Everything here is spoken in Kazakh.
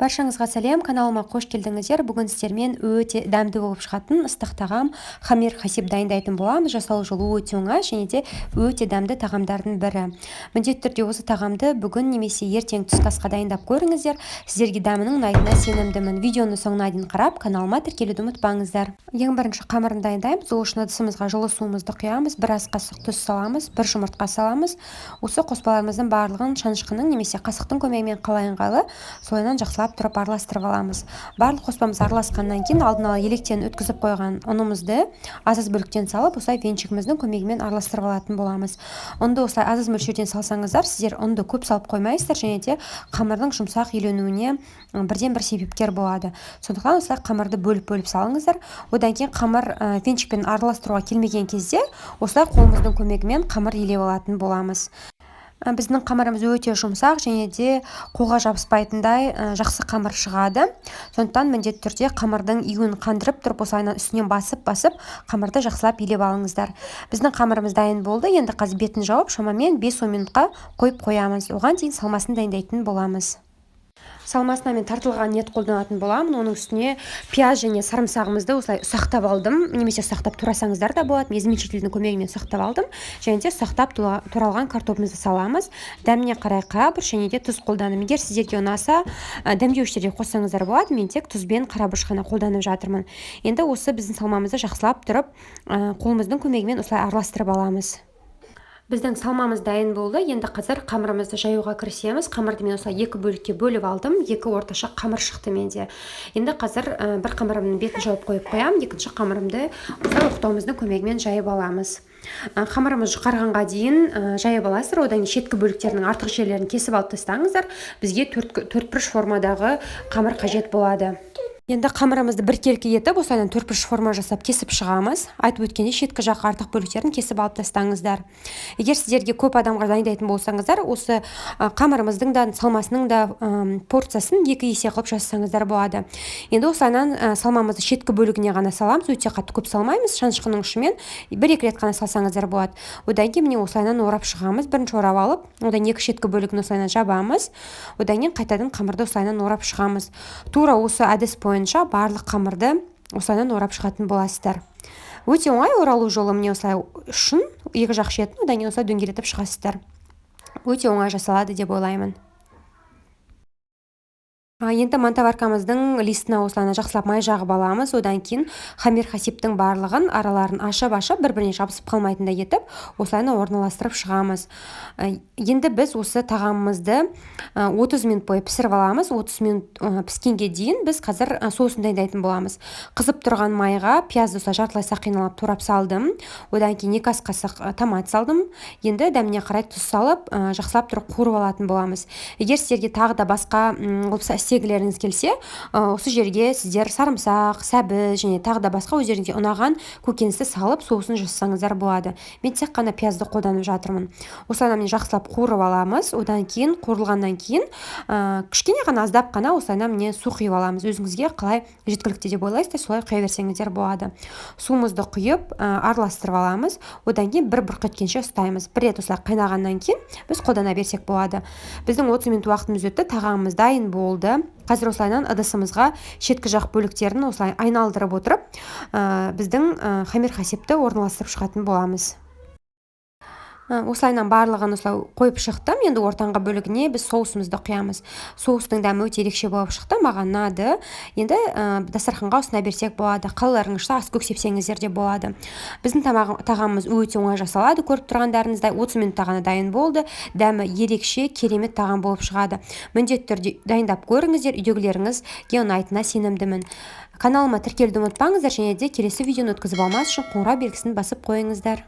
Баршаңызға сәлем, каналыма қош келдіңіздер. Бүгін сіздермен өте дәмді болып шығатын ыстық тағам хамир хасиб дайындайтын боламыз. Жасау жолы өте оңай және де өте дәмді тағамдардың бірі. Міндетті түрде осы тағамды бүгін немесе ертең түскі асқа дайындап көріңіздер. Сіздерге дәмінің ұнайтынына сенімдімін. Видеоны соңына дейін қарап, каналыма тіркелуді ұмытпаңыздар. Ең бірінші қамырын дайындаймыз. Ол үшін ыдысымызға жылы суымызды құямыз, біраз қасық тұз саламыз, бір жұмыртқа саламыз. Осы қоспаларымыздың барлығын шанышқының немесе қасықтың көмегімен қалай ыңғайлы солайынан жақсылап тұрып араластырып аламыз. Барлық қоспамыз араласқаннан кейін алдын ала електен өткізіп қойған ұнымызды аз бөліктен салып, осылай венчигіміздің көмегімен араластырып алатын боламыз. Ұнды осылай аз мөлшерден салсаңыздар, сіздер ұнды көп салып қоймайсыздар және де қамырдың жұмсақ үйленуіне бірден бір себепкер болады. Сондықтан осылай қамырды бөліп салыңыздар. Одан кейін қамыр венчикпен араластыруға келмеген кезде осылай қолымыздың көмегімен қамыр елеп алатын боламыз. Біздің қамырымыз өте жұмсақ және де қолға жабыспайтындай жақсы қамыр шығады. Сондықтан міндетті түрде қамырдың июін қандырып тұрып, осылайынан үстінен басып қамырды жақсылап елеп алыңыздар. Біздің қамырымыз дайын болды. Енді қазір бетін жауып, шамамен 5-10 минутқа қойып қоямыз. Оған дейін салмасын дайындайтын боламыз. Салмасына мен тартылған ет қолданатын боламын. Оның үстіне пияз және сарымсағымызды осылай ұсақтап алдым. Немесе ұсақтап турасаңыздар да болады. Измельчительдің көмегімен ұсақтап алдым. Және де ұсақтап туралған картопымызды саламыз. Дәміне қарай қарабұрыш және де тұз қолданым. Егер сіздерге ұнаса, дәмдеуіштерге қоссаңыздар болады. Мен тек тұз бен қарабұрыш қана қолданып жатырмын. Енді осы біздің салмамызды жақсылап тұрып, қолымыздың көмегімен осылай араластырып аламыз. Біздің салмамыз дайын болды. Енді қазір қамырымызды жаюға кірісеміз. Қамырды мен осылай 2 бөлікке бөліп алдым. 2 орташа қамыр шықты менде. Енді қазір бір қамырымның бетін жауып қойып қоямын. Екінші қамырымды осылай оқтауымыздың көмегімен жайып аламыз. Қамырымыз жұқарғанға дейін жайып аласыздар. Одан кейін шеткі бөліктерінің артық жерлерін кесіп алып тастаңыздар. Бізге төртбұрыш формадағы қамыр қажет болады. Енді қамырымызды біркелкі етіп, осылайынан төртбұрыш форма жасап кесіп шығамыз. Айтып өткенде шеткі жақ артық бөліктерін кесіп алып тастаңыздар. Егер сіздерге көп адамға дайындайтын болсаңыздар, осы қамырымыздың да салмасының да порциясын 2 есе қылып жасасаңыздар болады. Енді осылайынан салмамызды шеткі бөлігіне ғана саламыз. Өте қатты көп салмаймыз. Шанышқының ұшымен 1-2 рет қана салсаңыздар болады. Одан кейін міне осылайынан орап шығамыз. Бірінші орап алып, одан екі шеткі бөлігін осылайынан жабамыз. Одан кейін қайтадан қамырды осылайынан орап шығамыз. Тура осы әдіс бойынша барлық қамырды осылайынан орап шығатын боласыздар. Өте оңай оралу жолы. Міне осылай ұшын екі жақ шетін одан кейін осылай дөңгелетіп шығасыздар. Өте оңай жасалады деп ойлаймын. Енді мантаваркамыздың листына осылайынан жақсылап май жағып аламыз. Одан кейін хамир хасибтің барлығын араларын ашып бір-біріне жабысып қалмайтындай етіп, осылайынан орналастырып шығамыз. Енді біз осы тағамымызды 30 минут бойы пісіріп аламыз. 30 минут піскенге дейін біз қазір соусын дайындайтын боламыз. Қызып тұрған майға пиязды осылай жартылай сақиналап турап салдым. Одан кейін 2 ас қасық томат салдым. Енді дәміне қарай тұз салып, жақсылап тұрып қуырып алатын боламыз. Егер сіздерге тағы да басқа істегілеріңіз келсе, осы жерге сіздер сарымсақ, сәбіз және тағы да басқа өздеріңізге ұнаған көкөністі салып соусын жасасаңыздар болады. Мен тек қана пиязды қолданып жатырмын. Осылайынан мен жақсылап қуырып аламыз. Одан кейін қуырылғаннан кейін кішкене ғана аздап қана осылайынан міне су құйып аламыз. Өзіңізге қалай жеткілікті деп ойлайсыздар, солай құя берсеңіздер болады. Суымызды құйып араластырып аламыз. Одан кейін бір бұрқ еткенше ұстаймыз. Бір рет осылай қайнағаннан кейін біз қолдана берсек болады. Біздің 30 минут уақытымыз өтті. Тағамымыз дайын болды. Қазір осылайынан ыдысымызға шеткі жақ бөліктерін осылай айналдырып отырып, біздің хамир хасибті орналастырып шығатын боламыз. Осылайынан барлығын осылай қойып шықтым. Енді ортаңғы бөлігіне біз соусымызды құямыз. Соустың дәмі өте ерекше болып шықты, маған ұнады. Енді дастарханға ұсына берсек болады. Қалаларыңызда ас көк сепсеңіздер де болады. Біздің тағамымыз өте оңай жасалады. Көріп тұрғандарыңыздай 30 минутта ғана дайын болды. Дәмі ерекше, керемет тағам болып шығады. Міндетті түрде дайындап көріңіздер, үйдегілеріңізге ұнайтынына сенімдімін. Каналыма тіркелуді ұмытпаңыздар және де келесі видеоны өткізіп алмас үшін қоңырау белгісін басып қойыңыздар.